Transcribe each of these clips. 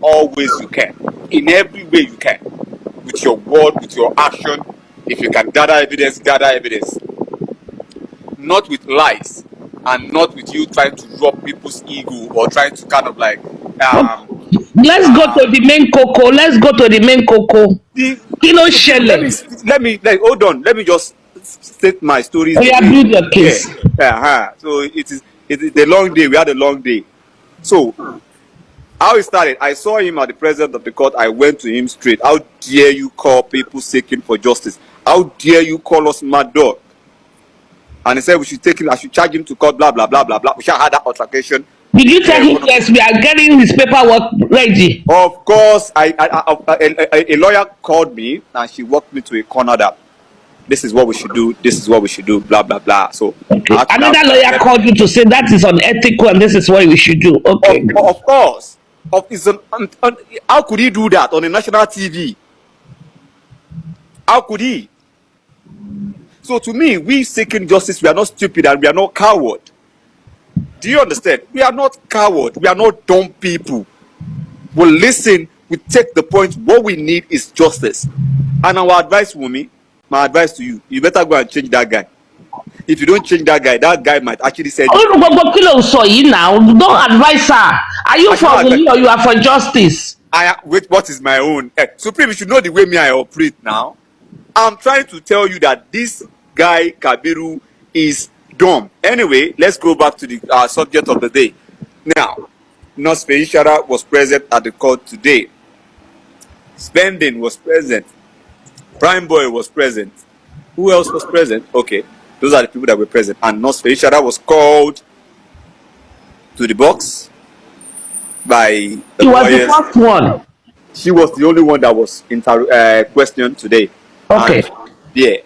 all ways you can, in every way you can, with your word, with your action. If you can gather evidence, not with lies, and not with you trying to rub people's ego or trying to kind of like let's go to the main cocoa. Let's go to the main cocoa. Let me hold on. Let me just state my stories. Oh, yeah, build your case. Yeah. So it is a long day. We had a long day. So how it started, I saw him at the president of the court. I went to him straight. How dare you call people seeking for justice? How dare you call us mad dog? And he said we should take him, I should charge him to court, blah, blah, blah, blah, blah. We shall have that altercation. Did you tell him, yes, we are getting his paperwork ready? Of course, a lawyer called me and she walked me to a corner that this is what we should do, this is what we should do, blah, blah, blah. So okay. Another lawyer called you to say that is unethical and this is what we should do. Okay. Of course. How could he do that on a national TV? How could he? So to me, we seeking justice, we are not stupid and we are not coward. Do you understand? We are not coward. We are not dumb people. We'll listen. We take the point. What we need is justice. And our advice, Wumi, my advice to you, you better go and change that guy. If you don't change that guy might actually say... now. Don't advise her. Are you for Wumi or you are for justice? Wait, what is my own? Supreme, you should know the way me I operate now. I'm trying to tell you that this guy, Kabiru, is dumb. Anyway, let's go back to the subject of the day. Now, Nurse Feishara was present at the court today. Spending was present. Prime Boy was present. Who else was present? Okay, those are the people that were present. And Nurse Feishara was called to the box by the lawyers. She was the first one. She was the only one that was questioned today. Okay.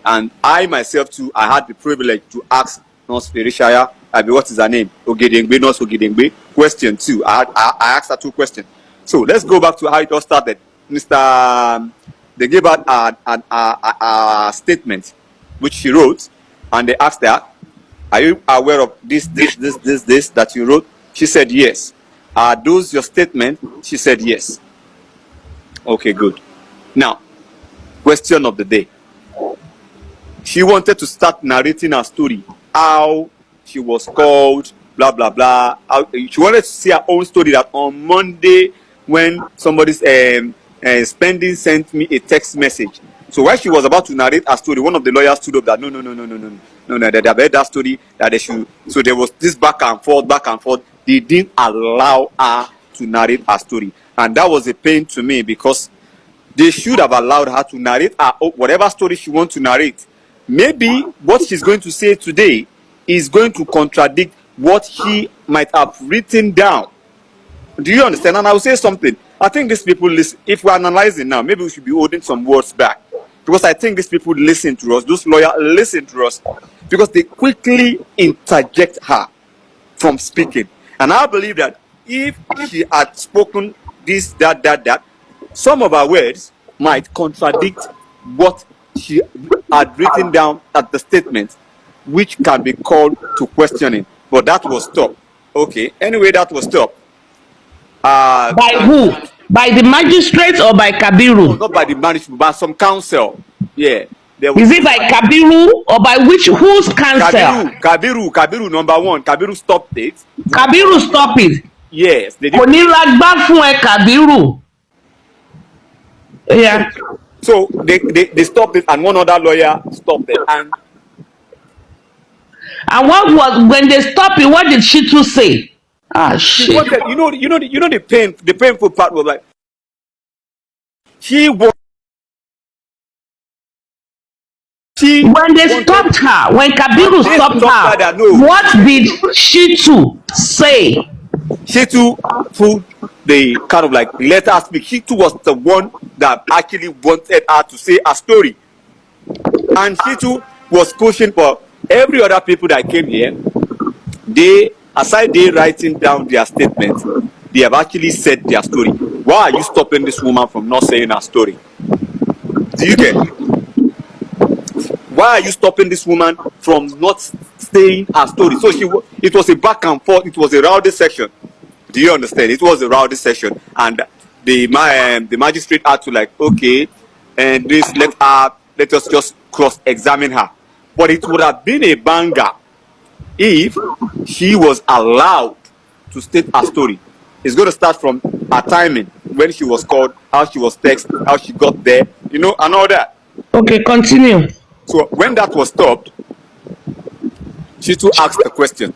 And I myself too, I had the privilege to ask Nurse Feishara, what is her name? Ogedengbe, Nurse Ogedengbe. Question 2. I asked her 2 questions. So let's go back to how it all started. They gave out a statement which she wrote, and they asked her, are you aware of this that you wrote? She said yes. Are those your statement? She said yes. Okay, good. Now, question of the day. She wanted to start narrating her story, how she was called, blah, blah, blah. She wanted to see her own story that on Monday, when somebody's Spending sent me a text message. So while she was about to narrate her story, one of the lawyers stood up that no, they have heard that story, that they should. So there was this back and forth. They didn't allow her to narrate her story. And that was a pain to me, because they should have allowed her to narrate her, whatever story she wants to narrate. Maybe what she's going to say today is going to contradict what she might have written down. Do you understand? And I will say something. I think these people listen. If we're analyzing now, maybe we should be holding some words back. Because I think these people listen to us. Those lawyers listen to us. Because they quickly interject her from speaking. And I believe that if she had spoken this, that, some of her words might contradict what she had written down at the statement, which can be called to questioning. But that was stopped. Okay. Anyway, that was stopped. By who? By the magistrate or by Kabiru? Not by the magistrate, by some counsel. Yeah. Is it by Kabiru or by whose counsel? Kabiru number 1. Kabiru stopped it. Kabiru stopped it. Yes. They did. Kabiru. Yeah. So they stopped it, and one other lawyer stopped it. And what was, when they stopped it, what did she too say? Ah, shit. You know the painful part was like, when they stopped her, when Kabiru stopped her, what did she too say? She too put the kind of like let her speak. She too was the one that actually wanted her to say a story, and she too was pushing for every other people that came here. Aside they writing down their statement, they have actually said their story. Why are you stopping this woman from not saying her story? Do you get? Why are you stopping this woman from not saying her story? So it was a back and forth. It was a rowdy session. Do you understand? It was a rowdy session, and the magistrate had to like, okay, and this let us just cross-examine her. But it would have been a banger if she was allowed to state her story. It's going to start from her timing, when she was called, how she was texted, how she got there, you know, and all that. Okay, continue. So when that was stopped, she too asked the question.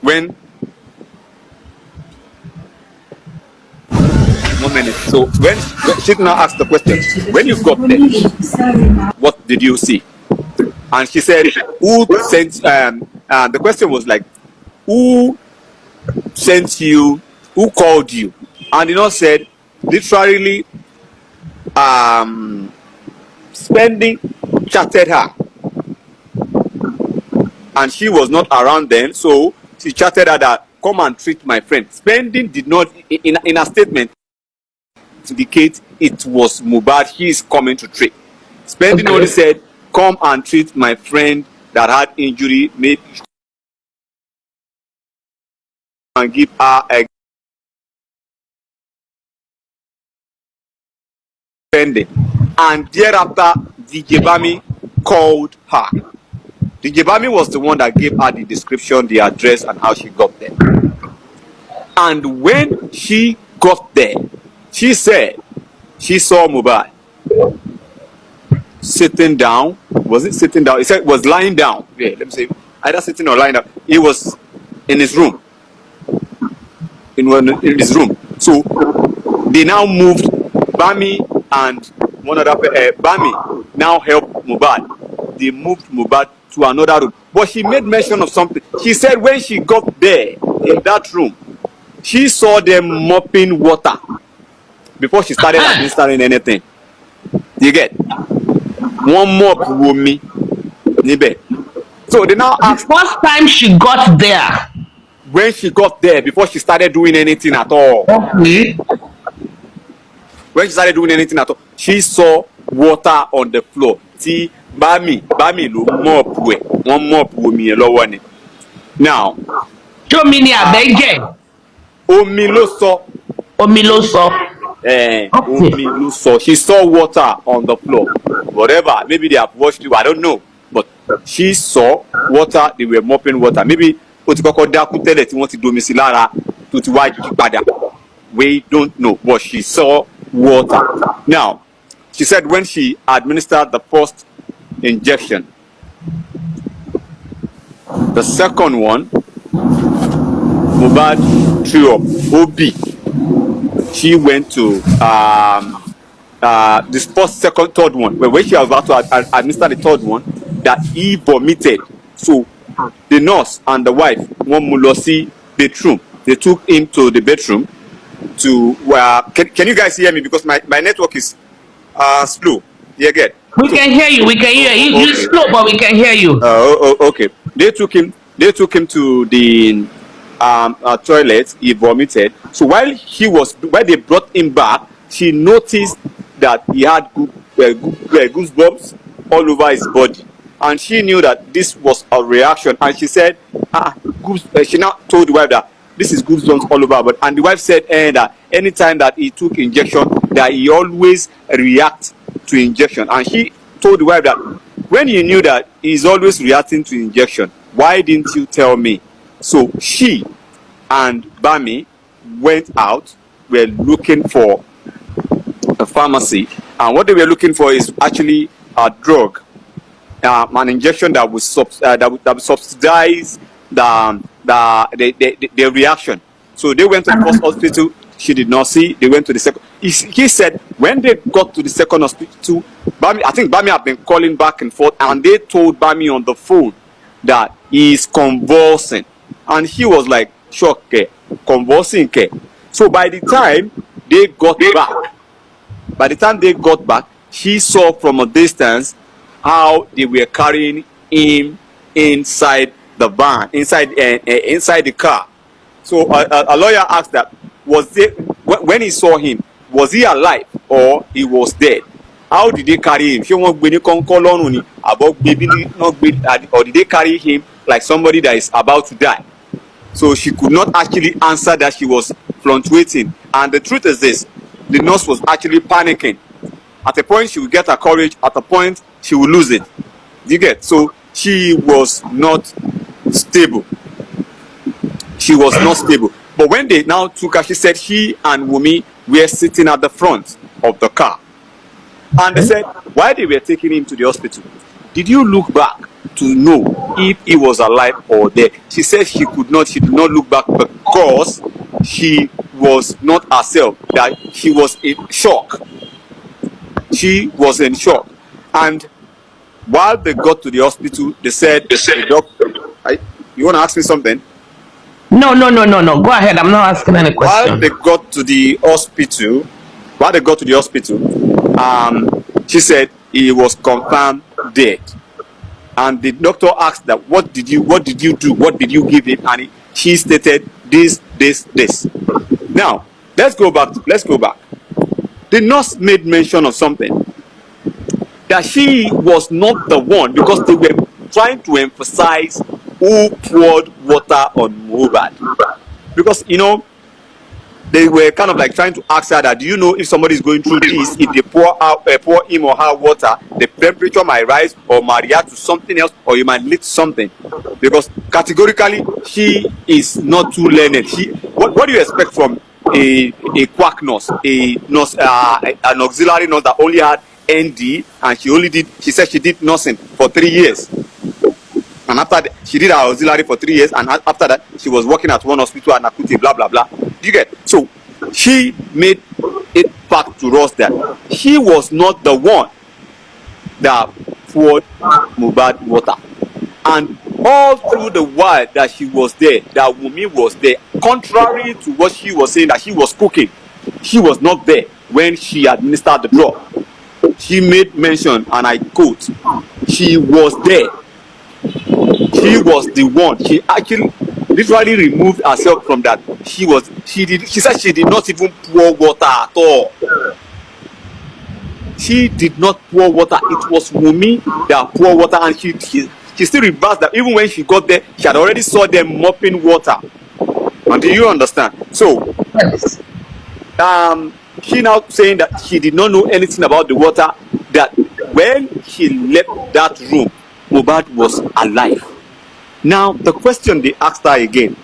One minute. So when she now asked the question, when you got there, what did you see? And she said, who sent, the question was like, who sent you, who called you? And you know, said, literally, Spending chatted her. And she was not around then, so she chatted her that, come and treat my friend. Spending did not, in a statement, indicate it was Mohbad he is coming to treat. Spending only said, come and treat my friend that had injury, maybe and give her a Spending. And thereafter, DJ Bami called her. DJ Bami was the one that gave her the description, the address, and how she got there. And when she got there, she said she saw Mohbad sitting down. Was it sitting down? He said it was lying down. Yeah, let me say either sitting or lying down. He was in his room. In his room. So they now moved Bami and one other Bami now helped Mohbad. They moved Mohbad to another room. But she made mention of something. She said when she got there in that room, she saw them mopping water before she started administering anything. You get? One mop with me. So they now asked. The first time she got there. When she got there, before she started doing anything at all. Okay. When she started doing anything at all, she saw water on the floor. See, Bami lo mop we. One mop with me alone. Now, Omi lo so. Omi lo so. She saw water on the floor. Whatever, maybe they have washed it, I don't know. But she saw water, they were mopping water. Maybe we don't know, but she saw water. Now, she said when she administered the first injection, the second one, Mohbad threw up, OB. She went to this first, second, third one. But when she was about to administer the third one, that he vomited. So the nurse and the wife, one mulosi bedroom. They took him to the bedroom to can you guys hear me, because my network is slow. Yeah, good. We can hear you. We can hear you. Okay. You're slow, but we can hear you. Okay. They took him to the toilet. He vomited. So while they brought him back, she noticed that he had goosebumps all over his body, and she knew that this was a reaction. And she said, she now told the wife that this is goosebumps all over. And the wife said that anytime that he took injection, that he always reacts to injection. And she told the wife that when you knew that he's always reacting to injection, why didn't you tell me? So she and Bami went out, were looking for a pharmacy, and what they were looking for is actually a drug, an injection that would subsidize the reaction. So they went to the first hospital. She did not see. They went to the second. He said when they got to the second hospital, I think Bami had been calling back and forth, and they told Bami on the phone that he is convulsing, and he was like, shocked, convulsing. So by the time they got back, she saw from a distance how they were carrying him inside the van, inside the car. So a lawyer asked that, when he saw him, was he alive or he was dead? How did they carry him? Or did they carry him like somebody that is about to die? So she could not actually answer that. She was fluctuating. And the truth is this: the nurse was actually panicking. At a point, she would get her courage. At a point, she would lose it. You get? So she was not stable. She was not stable. But when they now took her, she said she and Wumi were sitting at the front of the car. And they said, while they were taking him to the hospital, did you look back to know if he was alive or dead? She said she did not look back because she was not herself, that she was in shock. She was in shock. And while they got to the hospital, they said, the doctor, you want to ask me something? No. Go ahead. I'm not asking any question. While they got to the hospital, she said he was confirmed dead. And the doctor asked that, what did you do? What did you give him? And she stated this. Now, let's go back. The nurse made mention of something, that she was not the one, because they were trying to emphasize who poured water on mohbad. Because, you know, they were kind of like trying to ask her that, do you know if somebody is going through this, if they pour him or her water, the temperature might rise or might react to something else, or you might leak something? Because categorically, she is not too learned. What do you expect from a quack nurse, an auxiliary nurse that only had ND, and she said she did nursing for 3 years. And after that, she did her auxiliary for 3 years, and after that, she was working at one hospital at Nakuti, blah, blah, blah. You get? So, she made it fact to us that she was not the one that poured mohbad water. And all through the while that she was there, that Wumi was there, contrary to what she was saying, that she was cooking, she was not there when she administered the drug. She made mention, and I quote, she was there. She was the one. She actually literally removed herself from that. She said she did not even pour water at all. She did not pour water. It was Wumi that poured water, and she still reversed that. Even when she got there, she had already saw them mopping water. And do you understand? So, she now saying that she did not know anything about the water, that when she left that room, mohbad was alive. Now, the question they asked her again,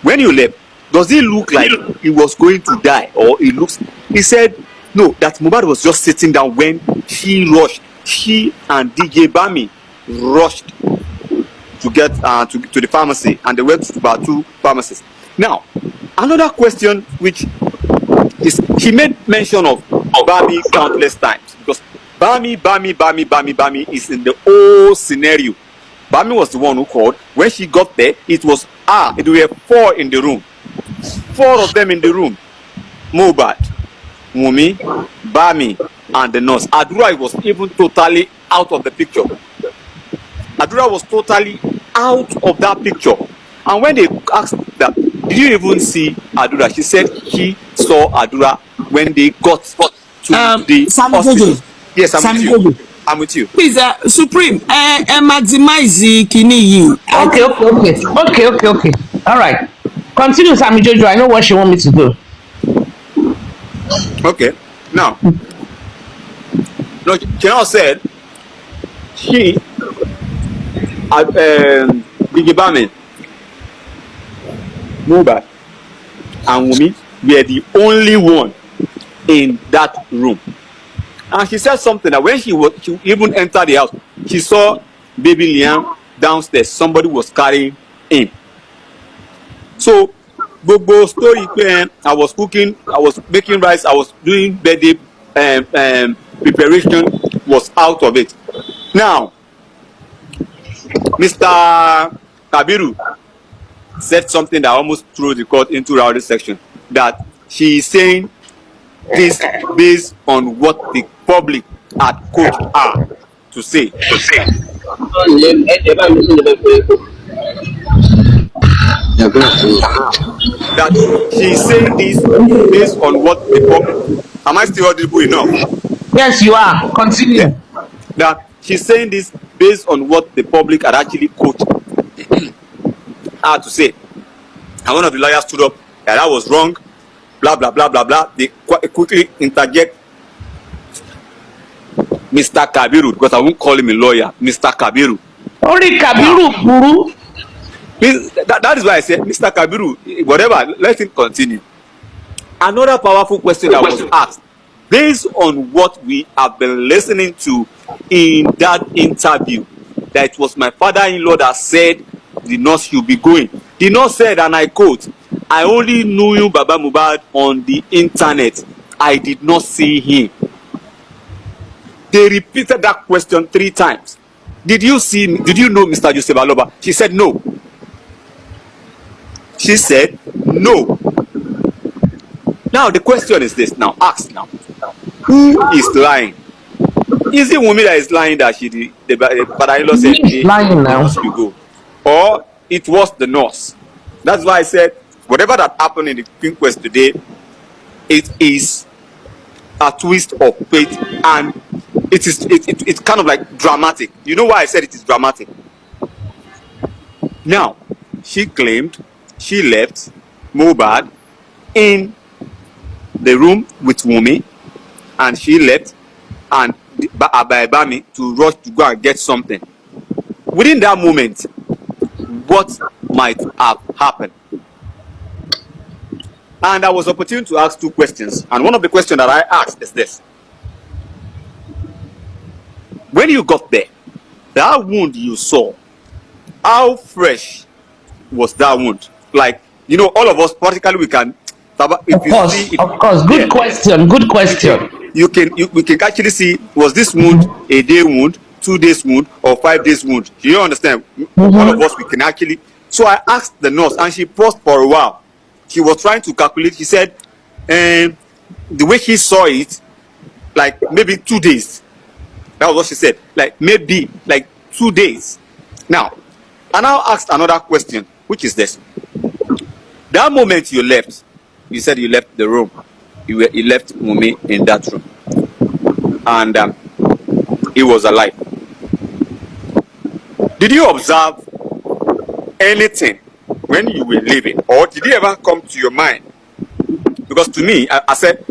when you left, does it look like he was going to die? Or he said, no, that mohbad was just sitting down when she rushed. She and DJ Bami rushed to get to the pharmacy, and they went to about 2 pharmacies. Now, another question which is, she made mention of Bami countless times, because Bami is in the whole scenario. Bami was the one who called. When she got there, it were 4 in the room. 4 of them in the room. Mohbad, Wumi, Bami, and the nurse. Adura was even totally out of the picture. Adura was totally out of that picture. And when they asked that, did you even see Adura? She said she saw Adura when they got to the hospital. Yes, I'm with you. Please, Supreme, maximize the kini. Okay. All right. Continue, Sammy Jojo. I know what she want me to do. Okay. Now, General said she, Bigibame, mohbad, and Wumi were the only one in that room. And she said something that when she even entered the house, she saw baby Liam downstairs. Somebody was carrying him. So, Bobo story, I was cooking, I was making rice, I was doing birthday preparation, was out of it. Now, Mr. Kabiru said something that almost threw the court into rowdy section, that she is saying this based on what the public had coached her to say. That she is saying this based on what the public. Am I still audible enough? Yes, you are. Continue. Yeah. That she's saying this based on what the public had actually coached her to say. And one of the lawyers stood up that was wrong. blah, blah, blah, blah, blah. They quickly interject Mr. Kabiru, because I won't call him a lawyer, Mr. Kabiru. Only Kabiru, Guru. That is why I said, Mr. Kabiru, whatever, let him continue. Another powerful question that was asked, based on what we have been listening to in that interview, that it was my father-in-law that said the nurse should be going. The nurse said, and I quote, "I only knew you, Baba Mohbad, on the internet. I did not see him." They repeated that question 3 times. Did you see me? Did you know Mr. Joseph Aloba? She said no. She said no. Now the question is this. Now ask now. Who is lying? Is it Wunmi that is lying that the father-in-law said lying now? You go, or it was the nurse? That's why I said whatever that happened in the inquest today, it is a twist of fate, and it's kind of like dramatic. You know why I said it is dramatic? Now, she claimed she left Mohbad in the room with Wunmi, and she left and Bami to rush to go and get something. Within that moment, what might have happened? And I was opportune to ask 2 questions. And one of the questions that I asked is this. When you got there, that wound you saw, how fresh was that wound? Like, you know, all of us practically we can. Of course. Good question. Good question. We can actually see, was this wound a day wound, 2 days wound, or 5 days wound? You understand? All of us we can actually. So I asked the nurse, and she paused for a while. She was trying to calculate. She said, the way she saw it, like maybe 2 days. That was what she said. Like maybe like 2 days. Now, I now asked another question, which is this. That moment you left, you said you left the room. You left Wunmi in that room. And he was alive. Did you observe anything when you were leaving? Or did it ever come to your mind? Because to me, I said,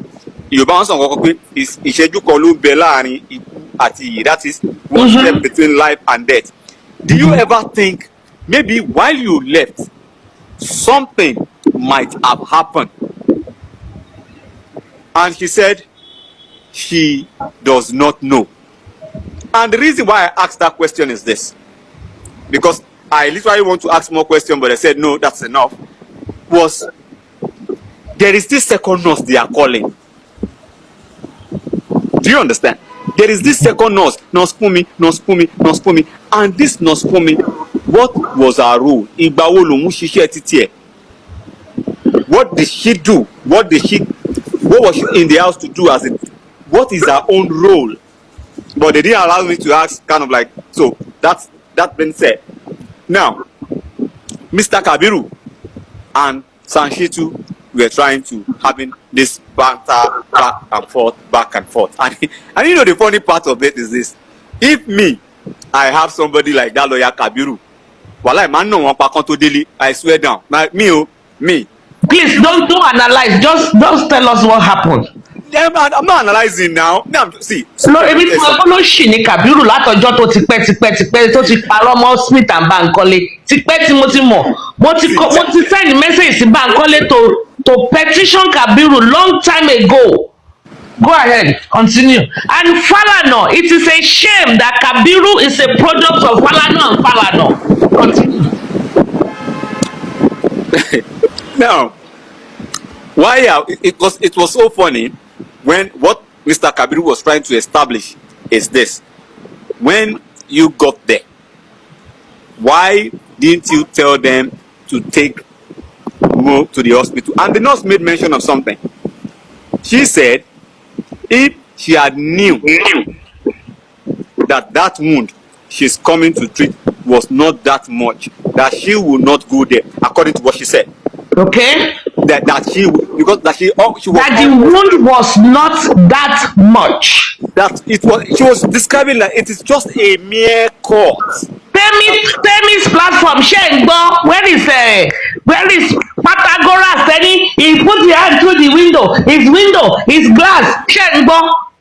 that is one step between life and death. Do you ever think maybe while you left, something might have happened? And she said she does not know. And the reason why I asked that question is this. Because I literally want to ask more questions, but I said, no, that's enough. Was there is this second nurse they are calling. Do you understand? There is this second nurse, Nurse Pumi. And this Nurse Pumi, what was her role? What did she do? What was she in the house to do as it? What is her own role? But they didn't allow me to ask, kind of like, so that being said. Now, Mr. Kabiru and Sanshitu were trying to having this banter back and forth. And you know the funny part of it is this. If me, I have somebody like that lawyer Kabiru, I swear down. Me. Please don't analyze. Just tell us what happened. I'm not analyzing now. See. No, èmi tí mo ló ṣì ní Kabiru látọjọ́ tó ti pẹ́ tó ti parọ́ mọ́ Smith and Bankole tipẹ́ tí mo ti mọ̀ mo ti send message sí Bankole to petition Kabiru long time ago. Go ahead, continue. And Falana, it is a shame that Kabiru is a product of Falana and Falana. Continue. Now, why it was so funny when what Mr. Kabiru was trying to establish is this. When you got there, why didn't you tell them to take Mo to the hospital? And the nurse made mention of something. She said if she had knew that wound she's coming to treat was not that much, that she would not go there, according to what she said. Okay. that she was that the wound was not that much. That it was, she was describing that it is just a mere cut. Femi's platform, where is Pythagoras? He put his hand through the window, his glass,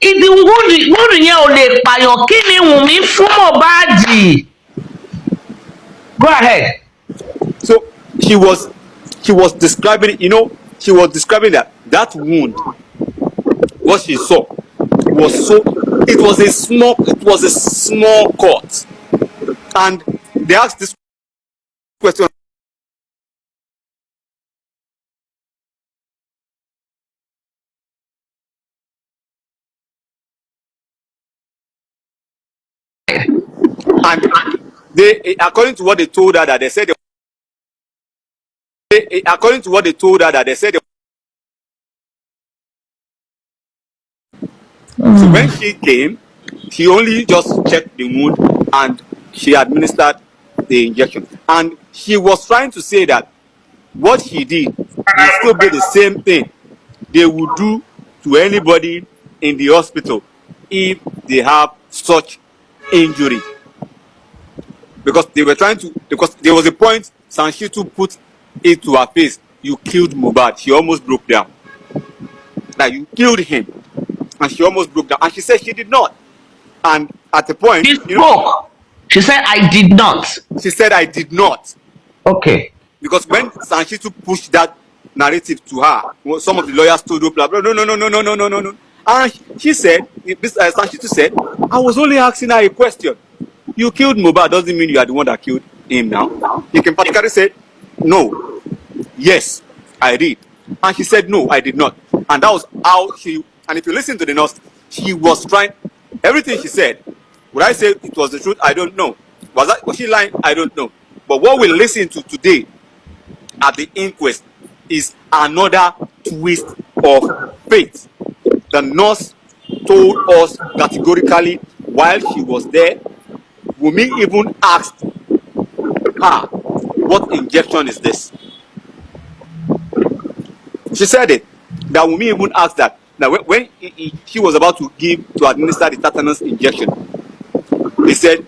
it's the wound yẹn ò lè pààyàn. Kí ni Wùnmí fún Mohbad? Go ahead. So she was describing, she was describing that wound, what she saw it was a small cut. And they asked this question. And they, according to what they told her, that they said, so when she came, she only just checked the wound and she administered the injection. And she was trying to say that what she did will still be the same thing they would do to anybody in the hospital if they have such injury. Because they were trying to, because there was a point Sanshitu put it to her face, you killed Mohbad. She almost broke down. Like, you killed him. And she almost broke down. And she said she did not. And at the point, She spoke. She said, I did not. She said, I did not. Okay. Because when Sanshitu pushed that narrative to her, some of the lawyers told her, blah, blah, no. And she said, Sanshitu said, I was only asking her a question. You killed Mohbad, doesn't mean you are the one that killed him now. You can practically say, no, yes, I did. And she said, no, I did not. And that was how she, and if you listen to the nurse, she was trying, everything she said, would I say it was the truth? I don't know. Was she lying? I don't know. But what we listen to today at the inquest is another twist of fate. The nurse told us categorically while she was there. Wunmi even asked her, what injection is this? She said it. That Wunmi even asked that. Now when she was about to administer the tetanus injection, they said,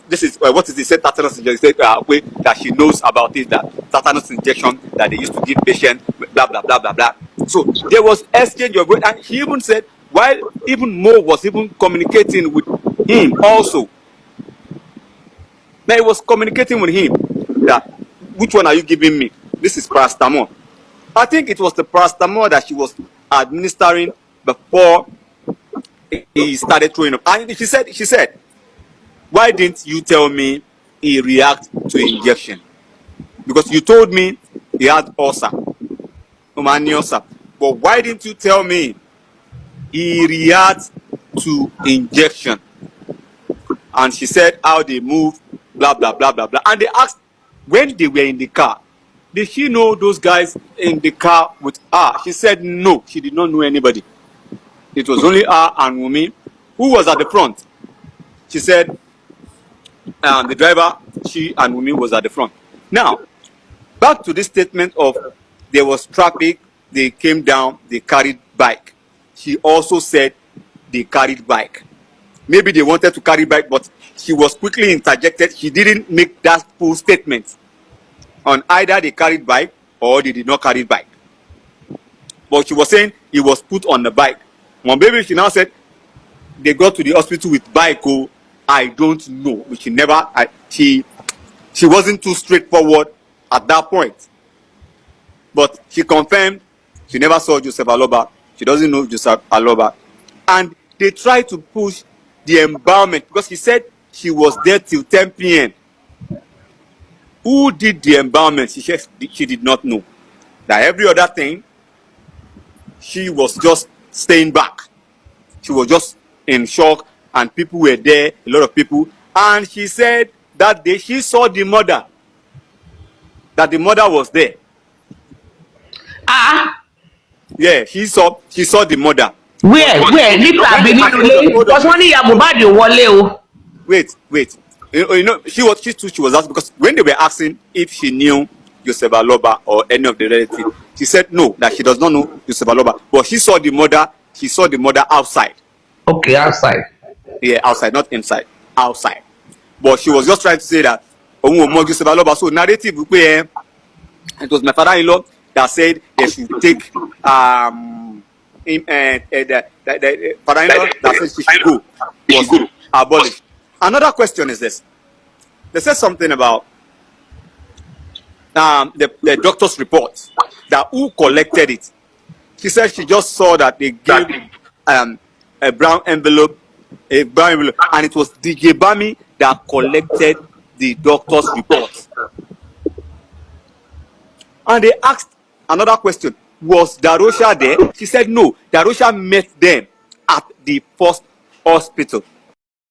this is what is the said tetanus injection? They said way that she knows about it, that tetanus injection that they used to give patients, blah blah blah blah blah. So there was exchange of words, and she even said, while even Mo was even communicating with him also. Now he was communicating with him that, which one are you giving me? This is paracetamol. I think it was the paracetamol that she was administering before he started throwing up. And she said, why didn't you tell me he react to injection? Because you told me he had ulcer, ulcer. But why didn't you tell me he reacts to injection? And she said how they move, blah blah blah blah blah. And they asked when they were in the car, did she know those guys in the car with her? She said no, she did not know anybody. It was only her and Wunmi, who was at the front. She said the driver, she and Wunmi was at the front. Now, back to this statement of there was traffic, they came down, they carried bike. She also said they carried bike. Maybe they wanted to carry bike, but she was quickly interjected. She didn't make that full statement on either they carried bike or they did not carry bike. But she was saying he was put on the bike. One baby, she now said they got to the hospital with bike. Oh, I don't know. She never. She wasn't too straightforward at that point. But she confirmed she never saw Joseph Aloba. She doesn't know Joseph Aloba, and they tried to push the embalmment because she said she was there till 10 p.m. Who did the embalmment? She said she did not know. That every other thing, she was just staying back. She was just in shock, and people were there, a lot of people. And she said that day she saw the mother, that the mother was there. Yeah, she saw the mother. Where? Because one year Mohbad wọlé. Wait. You know, she was asked because when they were asking if she knew Joseph Aloba or any of the relatives. She said no, that she does not know Joseph Aloba, but she saw the mother. She saw the mother outside. Okay, outside. Yeah, outside, not inside. Outside. But she was just trying to say that Joseph Aloba. So narrative, it was my father-in-law that said they should take the father-in-law that said she should go was abolished. Another question is this. They said something about the doctor's report, that who collected it. She said she just saw that they gave a brown envelope, and it was DJ Bami that collected the doctor's report. And they asked another question, was Darosha there? She said no, Darosha met them at the first hospital.